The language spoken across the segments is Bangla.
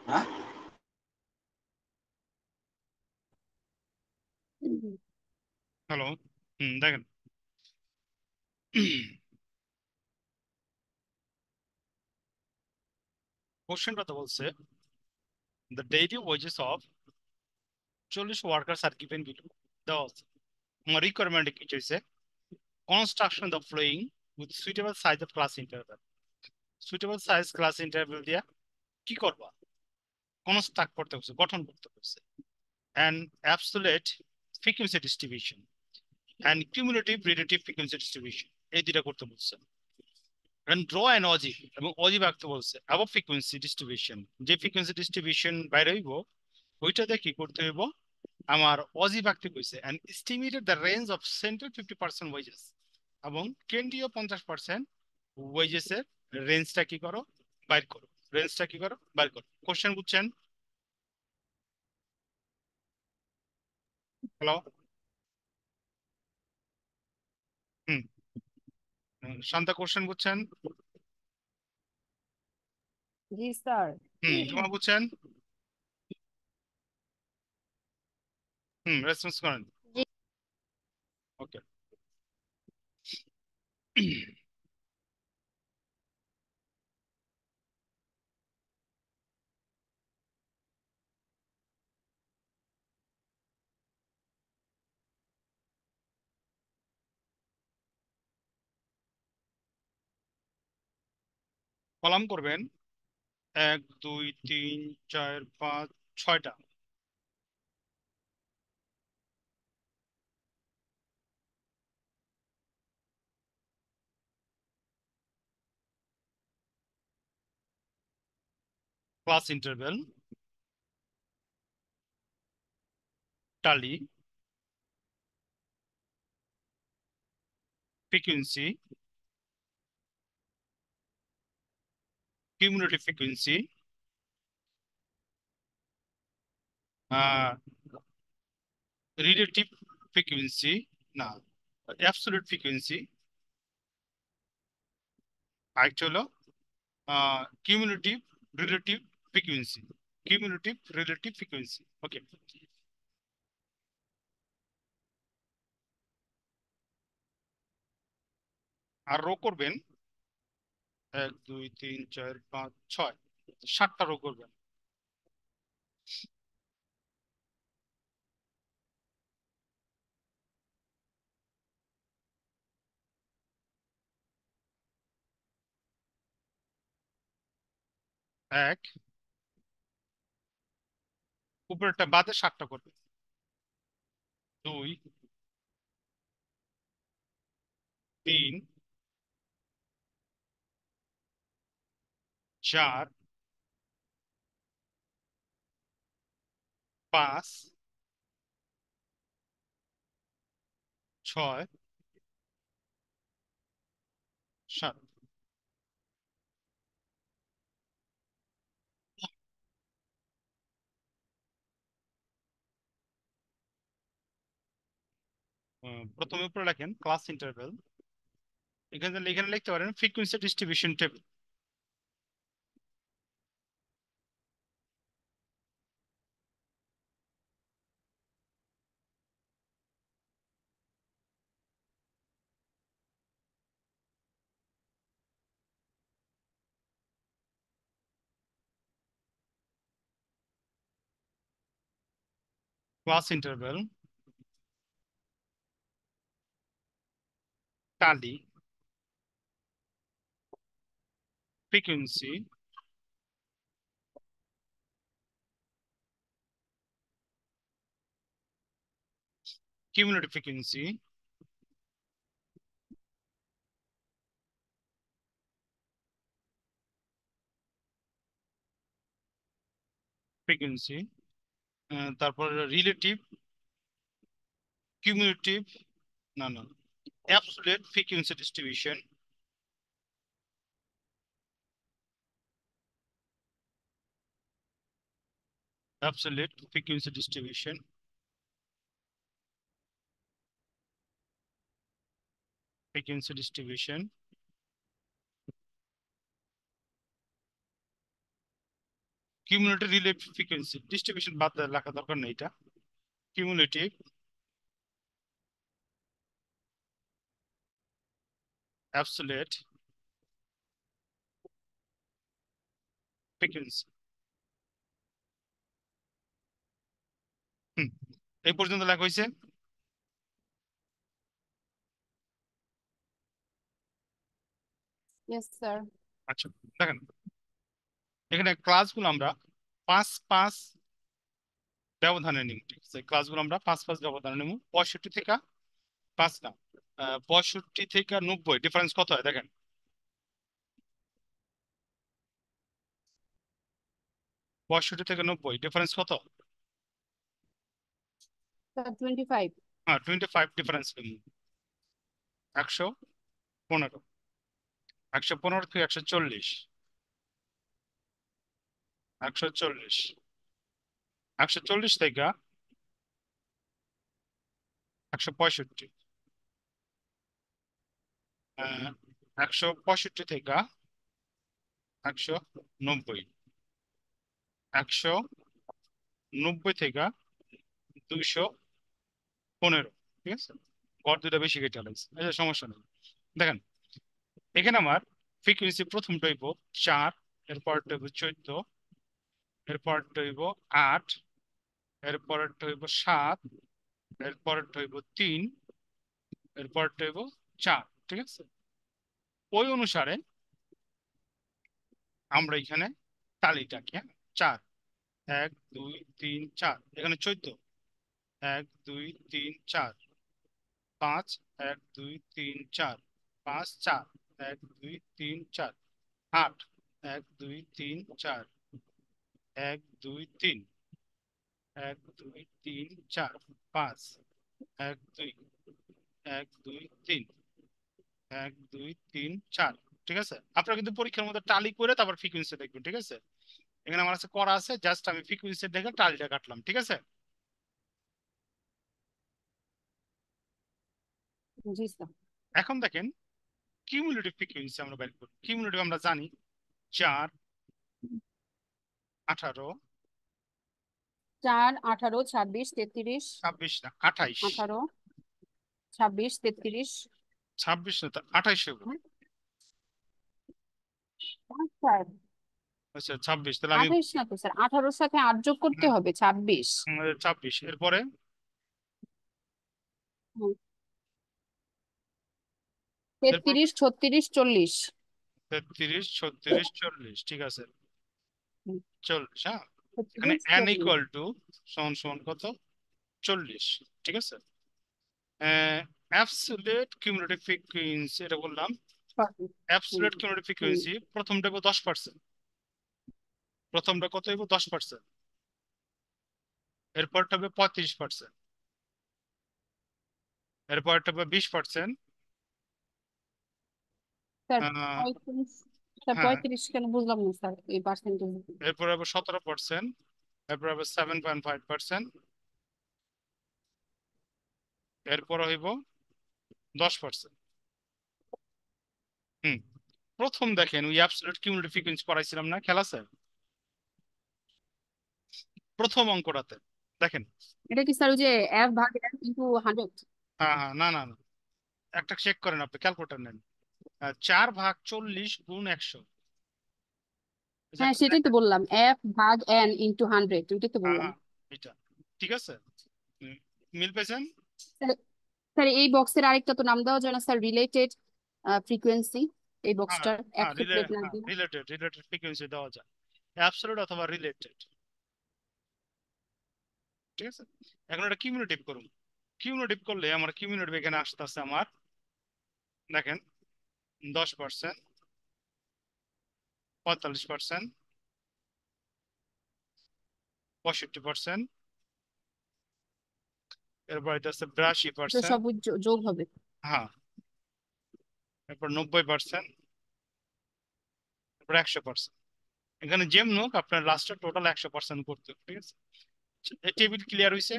হ্যাঁ, হ্যালো। দেখেন। কোশ্চেনটা তো বলছে the daily wages of 40 workers are given below দেওয়া আছে। আমার রিকোয়ারমেন্টে কি চাইছে? Construction the following with suitable size of class interval. Suitable size class interval দিয়া কি করবা? কনস্ট্রাক্ট করতে হচ্ছে, গঠন করতে হচ্ছে। And absolute frequency distribution and cumulative relative frequency distribution, এই দুইটা করতে বলছে। এন্ড ড্র অ্যান অজি, এবং অজি রাখতে বলছে অ্যাবভ ফ্রিকোয়েন্সি ডিস্ট্রিবিউশন। যে ফ্রিকোয়েন্সি ডিস্ট্রিবিউশন বাইরে হইব ওইটাতে কি করতে হইব? আমার অজি রাখতে কইছে। And estimated the range of central 50% wages, এবং কেন্দ্রীয় 50% ওয়েজেস এর রেঞ্জটা কি করো? বাইর করো। রেঞ্জটা কি করো? বাইর করো। কোশ্চেন বুঝছেন? হ্যালো। হুম। শান্তা, কোশ্চেন বুঝছেন? জি স্যার। জমা বুঝছেন? রেসপন্স করেন। জি। ওকে। কলাম করবেন 1 2 3 4 5 6টা। Class interval, tally, frequency, cumulative frequency, relative frequency, না, অ্যাবসলিউট ফ্রিকুয়েন্সি, আরেকটা হলো cumulative relative frequency. Cumulative relative frequency. Okay. আর রো করবেন 1 2 3 4 5 6, 7টা রো করবেন। এক, উপরেরটা বাদে 7টা করবেন। 2 3 4 5 6 7। প্রথমে উপরে লেখেন ক্লাস ইন্টারভেল, এখানে লিখতে পারেন frequency distribution table. Class interval, টালি, ফ্রিকোয়েন্সি, কিউমুলেটিভ ফ্রিকোয়েন্সি, ফ্রিকোয়েন্সি, তারপর রিলেটিভ, কিউমুলেটিভ, না না, absolute frequency distribution, absolute frequency distribution, frequency distribution, cumulative, relative frequency distribution বাদ লেখা দরকার নেই, এটা কিউমুলেটিভ, অ্যাবসোলিউট ফ্রিকোয়েন্সি। এই পর্যন্ত লেখা হয়েছে। Yes, sir. আচ্ছা, দেখেন এখানে ক্লাসগুলো আমরা 5-5 ব্যবধানে নিব, ঠিক আছে? ক্লাসগুলো আমরা 5-5 ব্যবধানে নিব। 65 থেকে 5 না, 65 থেকে 90 ডিফারেন্স কত হয় দেখেন। 65 থেকে 90 ডিফারেন্স কত? Sir, 25. হ্যাঁ, 25 ডিফারেন্স নিব। 115, 115 থেকে 140, 140, 140 থেকে 165, 165 থেকে 190, 190 থেকে 215, ঠিক আছে? গড় দুটা বেশি কেটে লাগছে, এটা সমস্যা নেই। দেখেন এখানে আমার ফ্রিকোয়েন্সি প্রথমটা হইব 4, এরপরটা হইব 14, এরপরটা হইব 8, এরপরটা হইব 7, এরপরটা হইব 3, এরপরটা হইব 4, ঠিক আছে? ওই অনুসারে আমরা এখানে তালিটাকে 4, 1 2 3 4, এখানে 14, 1 2 3 4, 5, 1 2 3 4, 5 4, 1 2 3 4, 8, 1 2 3 4, 1 2 3, 1 2 3 4, 5, 1 2, 1 2 3, 1 2 3 4, ঠিক আছে? আপনারা কিন্তু পরীক্ষার মধ্যে টালি করে তারপর ফ্রিকোয়েন্সি দেখবেন, ঠিক আছে? এখানে আমার কাছে করা আছে, জাস্ট আমি ফ্রিকোয়েন্সি দেখে টালিটা কাটলাম, ঠিক আছে? জি, স্যার। এখন দেখেন কিউমুলেটিভ ফ্রিকোয়েন্সি আমরা বের করি। কিউমুলেটিভ আমরা জানি 4, 18, 4, 18, 26, 33, 26 না 28, 18, 26, 33। 26 না 28 হবে। স্যার, আচ্ছা 26, তাহলে আমি 28 না তো স্যার, 18-র সাথে 8 যোগ করতে হবে, 26। 26, এরপরে 33, 36, 40। 33, 36, 40, ঠিক আছে 40, হ্যাঁ। এখানে 36, n 40। ইকুয়াল টু সমান সমান কত? 40, ঠিক আছে? অ্যাবসলিউট কিউমুলেটিভ ফ্রিকোয়েন্সি এটা বললাম। অ্যাবসলিউট কিউমুলেটিভ ফ্রিকোয়েন্সি প্রথমটা হবে 10%, প্রথমটা কত হইব? 10%, এরপরটা হবে 35%, এরপরটা হবে 20%, স্যার 35, স্যার হ্যাঁ, 35 কেন বুঝলাম না স্যার এই পার্সেন্টেজ। এরপর হবে 17%, এরপর হবে 7.5%, এরপর হইব 10%। হুম, প্রথম দেখেন ওই অ্যাবসলিউট কিউমুলেটিভ ফ্রিকোয়েন্সি পড়াইছিলাম না, খেলা আছে প্রথম অঙ্কটাতে, দেখেন। এটা কি স্যার ওই যে f ভাগ n ইনটু 100? হ্যাঁ হ্যাঁ, না না না, একটা চেক করেন, আপনি ক্যালকুলেটর নেন। 4 ভাগ 40 গুণ 100, হ্যাঁ, সেটাই তো বললাম, f ভাগ n ইনটু 100, ওইটাই তো হ্যাঁ বললাম। হ্যাঁ, এটা ঠিক আছে। মিল পেয়েছেন? স্যার, স্যার এই বক্সের আরেকটা তো নাম দেওয়া যায় না স্যার, রিলেটেড ফ্রিকোয়েন্সি, এই হ্যাঁ বক্সটার হ্যাঁ, অ্যাপ্রোপ্রিয়েট নাম দিন। রিলেটেড, রিলেটেড ফ্রিকোয়েন্সি দেওয়া যায়, অ্যাবসলিউট অথবা রিলেটেড, ঠিক আছে? এখন এটা কিউমুলেটিভ করুন। কিউমুলেটিভ করলে আমার কিউমুলেটিভ এখানে আসতেছে আমার, দেখেন 10%, 45%, 65%, এরপর এটা আছে তো 82%, সব যোগ হবে। হ্যাঁ, এরপর 90%, এরপর 100%। এখানে যেমন হোক আপনার লাস্টে টোটাল 100% করতে হবে, ঠিক আছে? এই টেবিল ক্লিয়ার হয়েছে?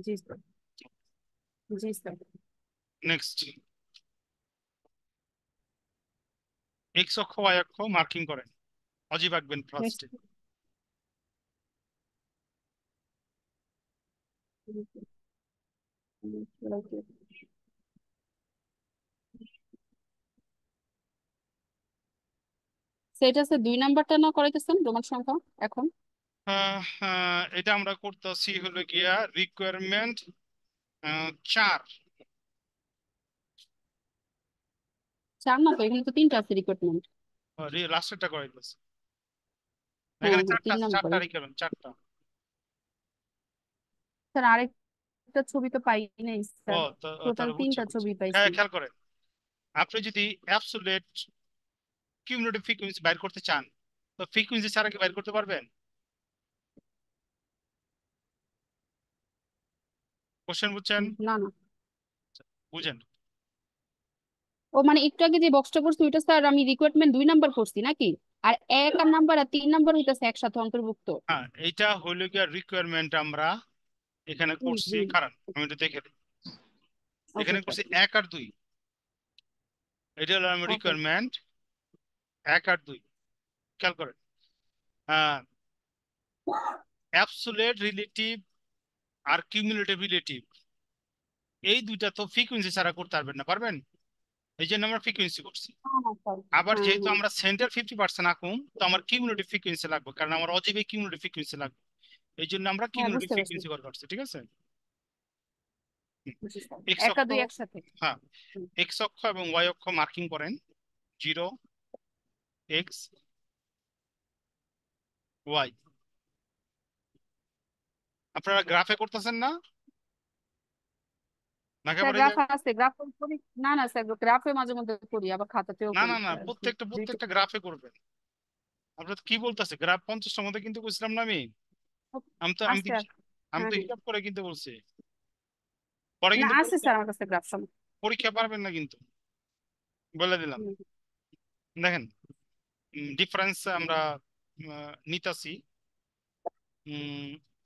জি স্যার। জি স্যার। নেক্সট, এক্স অক্ষ ওয়াই অক্ষ মার্কিং করেন, অজিব আঁকবেন নেক্সট। ফার্স্টে। সেটা আছে 2 নাম্বারটা না করাইতেছেন রোমান সংখ্যা এখন? এটা আমরা করতেছি হলো গিয়া রিকোয়ারমেন্ট 4। 4 না তো, এখানে তো 3টা আছে রিক্রুটমেন্ট। লাস্টেরটা করাইতেছি, হ্যাঁ এখানে হ্যাঁ, চারটা 3 আছে, চারটা নাম্বার। রিকোয়ারমেন্ট, চারটা। স্যার আরেকটা ছবি তো পাই নাই ও স্যার। টোটাল তাহলে বুঝছি 3টা বুঝছি, ছবি পাইছি। খেয়াল করেন, আপনি যদি অ্যাবসোলিউট কিউমুলেটিভ ফ্রিকোয়েন্সি বাইর করতে চান, তো ফ্রিকোয়েন্সি ছাড়া কি বাইর করতে পারবেন? কোশ্চেন বুঝছেন? না না। বুঝেন? ও মানে একটু আগে যে বক্সটা করছি ওইটা স্যার আমি রিক্রুটমেন্ট 2 নাম্বার করছি নাকি? আর 1 নাম্বার আর 3 নাম্বার হইতাছে একসাথে অন্তর্ভুক্ত। হ্যাঁ, এটা হইলো গিয়া রিকোয়ারমেন্ট আমরা এখানে করছি, জি। কারণ আমি একটু দেখে দিই। ওকে এখানে স্যার। করছি 1 আর 2, এটা হলো আমার ওকে। রিকোয়ারমেন্ট 1 আর 2। খেয়াল করেন, অ্যাবসোলিউট রিলেটিভ আর কিউমুলেটিভ রিলেটিভ, এই দুইটা তো ফ্রিকোয়েন্সি ছাড়া করতে পারবেন না, পারবেন? এই জন্য আমরা ফ্রিকোয়েন্সি করছি। হ্যাঁ হ্যাঁ স্যার। আবার হ্যাঁ যেহেতু হ্যাঁ আমরা সেন্টার 50% আঁকুম, তো আমার কিউমুলেটিভ ফ্রিকোয়েন্সি লাগবে, কারণ আমার অজীবে কিউমুলেটিভ ফ্রিকোয়েন্সি লাগবে। এই জন্য আমরা হ্যাঁ, কিউমুলেটিভ বুঝতে পারছি। ফ্রিকোয়েন্সি করছি, ঠিক আছে? জি স্যার, এক্স 1 আর অক্ষ, 2 একসাথে। হ্যাঁ, হুম। এক্স অক্ষ এবং ওয়াই অক্ষ মার্কিং করেন, 0, এক্স, ওয়াই। আপনারা গ্রাফে করতেছেন না, নাকি স্যার আবার এই যে? গ্রাফ আছে, গ্রাফ করি। না না স্যার, গ্রাফে মাঝে মধ্যে করি, আবার খাতাতেও না করি না না, স্যার। প্রত্যেকটা দুইটা। প্রত্যেকটা গ্রাফে করবেন। আপনার কি বলতেছে, গ্রাফ 50টার মধ্যে কিন্তু বুঝলাম না আমি। আমি তো আমি আছে। তো আমি হ্যাঁ তো হ্যাঁ। হিসাব করে কিন্তু বলছি, পরে না কিন্তু আছে পরীক্ষা স্যার আমার কাছে গ্রাফ সব। পরীক্ষা পারবেন না কিন্তু, বলে দিলাম। হুম। দেখেন, ডিফারেন্স আমরা নিতাছি,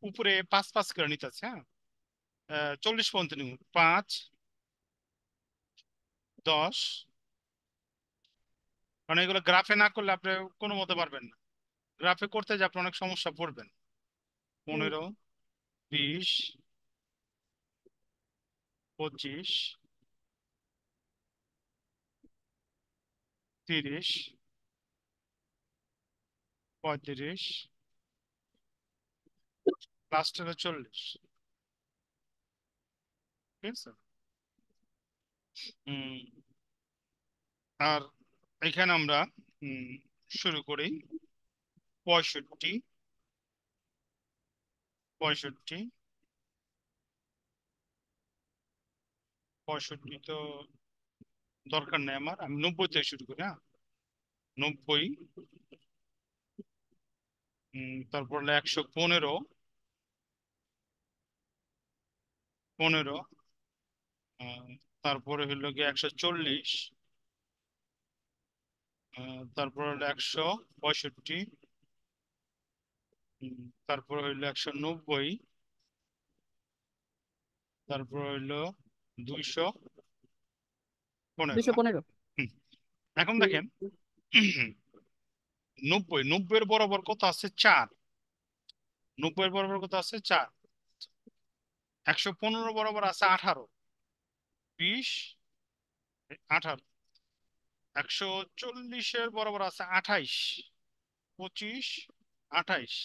উপরে 5 5 করে নিতাছি, হ্যাঁ, 40 পর্যন্ত নিব, 5, 10, কারণ এগুলো গ্রাফে না করলে আপনি কোনো মতে পারবেন না। গ্রাফে করতে যে আপনি অনেক সমস্যা পড়বেন। হুম। 15, 20, 25, 30, 35, লাস্টের 40, ঠিক আছে? উম, আর এখানে আমরা শুরু করি 65, 65, 65 তো দরকার নেই আমার, আমি 90 থেকে শুরু করি, হ্যাঁ, 90, তারপর হলো 115, 15, তারপরে হলো গিয়ে 140, তারপর হলো 165, তারপর হইলো 190, তারপর হইলো 215, হ্যাঁ? 215। হুম, এখন হুম। দেখেন, 90 এর বরাবর কত আছে? 4। 90 এর বরাবর কত আছে? 4। 115 বরাবর আছে 18, 20, 18। 140-এর বরাবর আছে 28, 25, 28।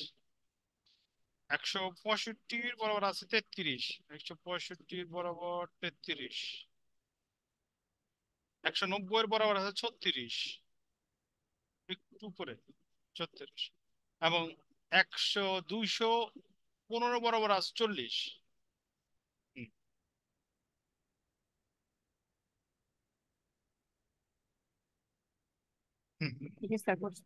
165-র বরাবর আছে 33, 165-র বরাবর 33। 190-এর বরাবর আছে 36, একটু উপরে 36। এবং 215 বরাবর আছে 40। হুম, হুম, জি স্যার করছি।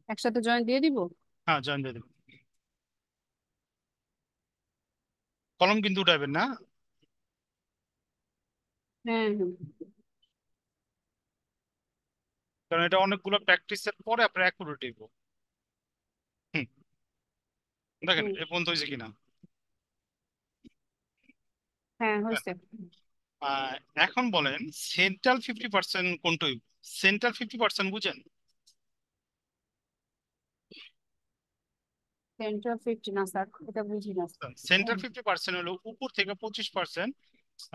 একসাথে জয়েন দিয়ে দিব। হ্যাঁ, জয়েন দিয়ে দেবেন। কলম কিন্তু উঠাবেন না। হ্যাঁ হ্যাঁ কারণ এটা অনেকগুলো প্র্যাকটিসের পরে আপনার অ্যাকুরেট দিব। হুম, দেখেন হুম, এ পর্যন্ত হয়েছে কিনা। হ্যাঁ হ্যাঁ। হয়েছে। আহ, এখন বলেন সেন্ট্রাল 50% কোনটা হইব? সেন্ট্রাল 50% বুঝেন? সেন্টার 50 না স্যার, এটা বুঝি না। সেন্ট্রাল 50% হলো উপর থেকে 25%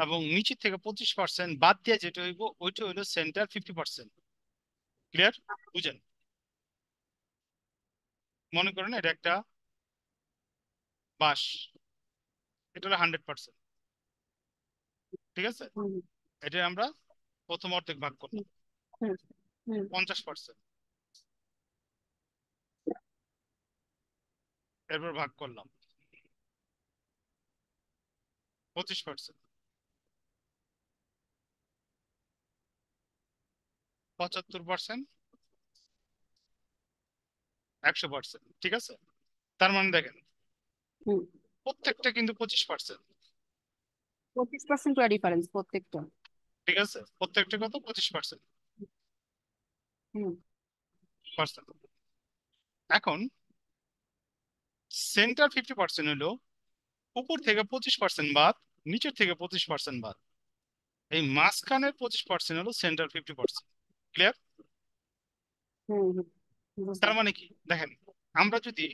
এবং নিচে থেকে 25% বাদ দিয়ে যেটা হইব ওইটা হইলো সেন্ট্রাল 50%। ক্লিয়ার? বুঝেন? মনে করেন এটা একটা বাস, এটা হলো 100%। ঠিক আছে, হুম এটা আমরা প্রথম অর্ধেক ভাগ হুম করলাম হুম হুম 50%, এরপর ভাগ করলাম 25%, 75%, 100%। ঠিক আছে, তার মানে দেখেন হুম। প্রত্যেকটা কিন্তু 25%। 25% করে ডিফারেন্স প্রত্যেকটা। ঠিক আছে, প্রত্যেকটা কত? 25%। হুম এখন সেন্টার 50% হলো উপর থেকে 25% বাদ, নিচের থেকে 25% বাদ। এই মাঝখানের 25% হলো সেন্টার 50%। ক্লিয়ার? হুম হুম তার বুঝলাম। মানে কি দেখেন, আমরা যদি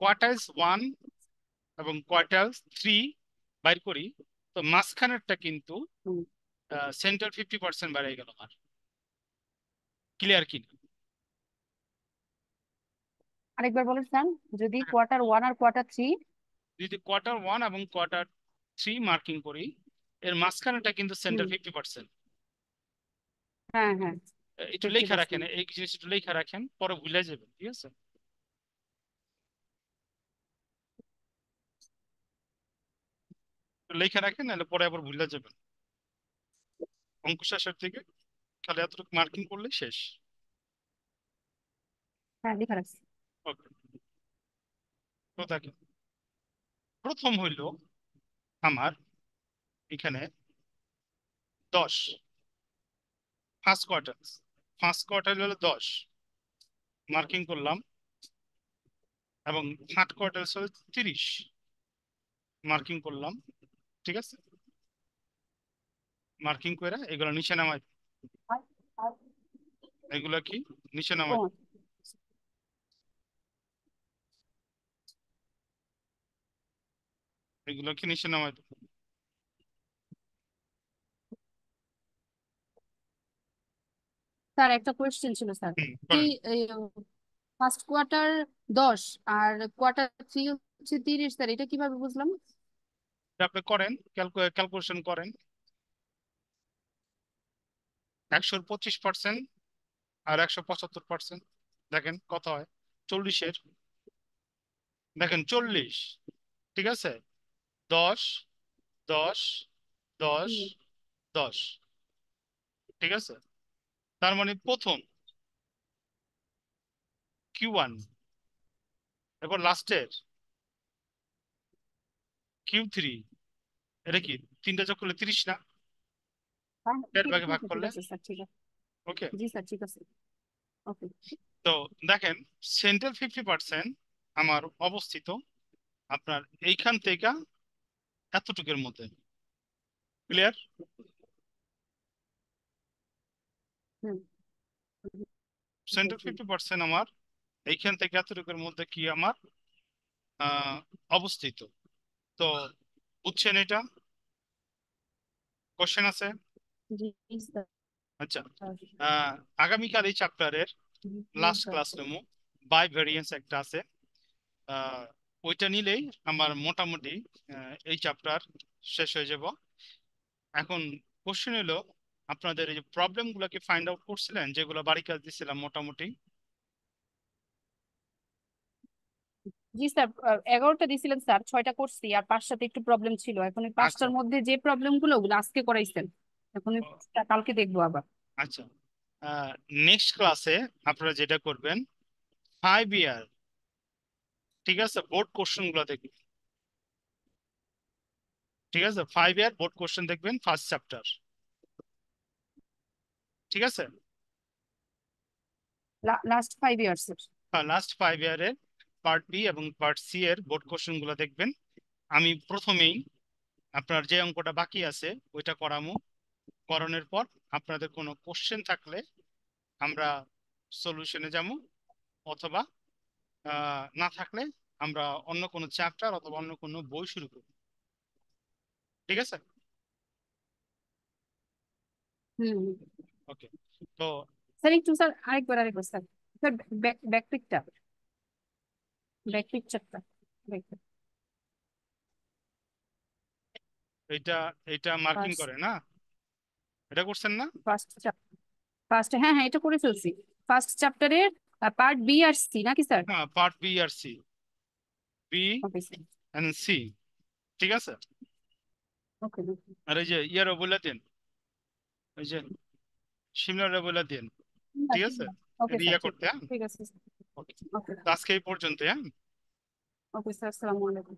কোয়ার্টাইলস 1 এবং কোয়ার্টাইলস 3 বাইর করি, তো মাঝখানেরটা কিন্তু হুম। সেন্টার 50% বেড়ে গেল আর। ক্লিয়ার কি না? আরেকবার বলেন স্যার, যদি Q1 আর Q3। যদি কোয়ার্টার 1 এবং কোয়ার্টার 3 মার্কিং করি, এর মাঝখানেটা কিন্তু সেন্টার হুম 50%। হ্যাঁ হ্যাঁ একটু ফিফটি লেখা রাখেন, পার্সেন্ট এই জিনিস একটু লেখা রাখেন, পরে ভুলে যাবেন। ঠিক আছে, লেখা রাখেন, নাহলে পরে আবার ভুলে যাবেন অঙ্ক শেষের থেকে। খালি এতটুকু মার্কিং করলেই শেষ। হ্যাঁ লেখা রাখছি। ওকে, তো দেখেন প্রথম হইল আমার এখানে 10, ফার্স্ট কোয়ার্টার হলো 10, মার্কিং করলাম। এবং থার্ড কোয়ার্টার হলো 30, মার্কিং করলাম। ঠিক আছে, মার্কিং করে এগুলো নিচে নামাই, এগুলো কি নিচে নামাই, ও এগুলো কি নিচে নামাই। স্যার একটা কোয়েশ্চেন ছিল স্যার। হুম, কি করেন। ফার্স্ট কোয়ার্টার 10 আর Q3 হচ্ছে 30 স্যার, এটা কিভাবে বুঝলাম? এটা আপনি করেন, ক্যালকুলেশন করেন। 100 25% আর 175%, দেখেন কত হয়। 40-এর দেখেন 40। ঠিক আছে, 10, 10, 10, হুম 10। ঠিক আছে, তার মানে প্রথম Q1, এরপর লাস্টের Q3। এটা কি তিনটা যোগ করলে 30 না? হ্যাঁ, এর ঠিক ভাগে ভাগ ঠিক ঠিক করলে। আছে স্যার, ঠিক আছে। ওকে, জি স্যার ঠিক আছে। ওকে। তো দেখেন সেন্ট্রাল 50% আমার অবস্থিত আপনার এইখান থেকে এতটুকুর মধ্যে। ক্লিয়ার? হুম সেন্ট্রাল বুঝলাম। 50% আমার এইখান থেকে এতটুকুর মধ্যে কি আমার আহ অবস্থিত। তো বুঝছেন এটা? কোশ্চেন আছে? জি স্যার। আচ্ছা, আহ আগামীকাল এই চ্যাপ্টারের জি লাস্ট স্যার। ক্লাস নেবো, বাই ভেরিয়েন্স একটা আছে। আহ ওইটা নিলেই আমার মোটামুটি এই চ্যাপ্টার শেষ হয়ে যাব। এখন কোশ্চেন হলো, আপনাদের এই যে প্রবলেম গুলো কি ফাইন্ড আউট করছিলেন, যেগুলো বাড়ি কাজ দিছিলাম মোটামুটি? জি স্যার, 11টা দিছিলেন স্যার, 6টা করছি আর 5টাতে একটু প্রবলেম ছিল। এখন এই আচ্ছা, 5টার মধ্যে যে প্রবলেম গুলো ওগুলো আজকে করাইছেন, এখন ও, কালকে দেখবো আবার। আচ্ছা, নেক্সট ক্লাসে আপনারা যেটা করবেন 5 ইয়ার, ঠিক আছে, বোর্ড কোশ্চেন গুলো দেখবেন। ঠিক আছে, 5 ইয়ার বোর্ড কোশ্চেন দেখবেন ফার্স্ট চ্যাপ্টার। ঠিক আছে, লাস্ট 5 ইয়ার্স এর। লাস্ট 5 ইয়ারের পার্ট বি এবং পার্ট সি এর বোর্ড কোশ্চেন গুলো দেখবেন। আমি প্রথমেই আপনার যে অঙ্কটা বাকি আছে ওইটা করামু, করানোর পর আপনাদের কোনো কোশ্চেন থাকলে আমরা সলিউশনে যাবো, অথবা না থাকলে আমরা অন্য কোনো চ্যাপ্টার অথবা অন্য কোনো বই শুরু করব। ঠিক আছে, হুম। ওকে। তো স্যার একটু স্যার আরেকবার স্যার, স্যার ব্যাক পিকচারটা এইটা এইটা মার্কিং ফার্স্ট করে না, এটা করছেন না? ফার্স্ট ফার্স্ট, হ্যাঁ হ্যাঁ এটা করে ফেলছি। ফার্স্ট চ্যাপ্টারের পার্ট বি আর সি নাকি স্যার? হ্যাঁ, পার্ট বি আর C, B okay sir. And C. ঠিক আছে, ওকে আর এই যে ইয়ারও বলে দিন, ওই যে সিমলারে বলে দিন। ঠিক আছে, ওকে এটা স্যার, ইয়ে করতে, হ্যাঁ। ঠিক আছে। ওকে, ওকে তো আজকে এই পর্যন্ত, হ্যাঁ। ওকে স্যার, আসসালামু আলাইকুম।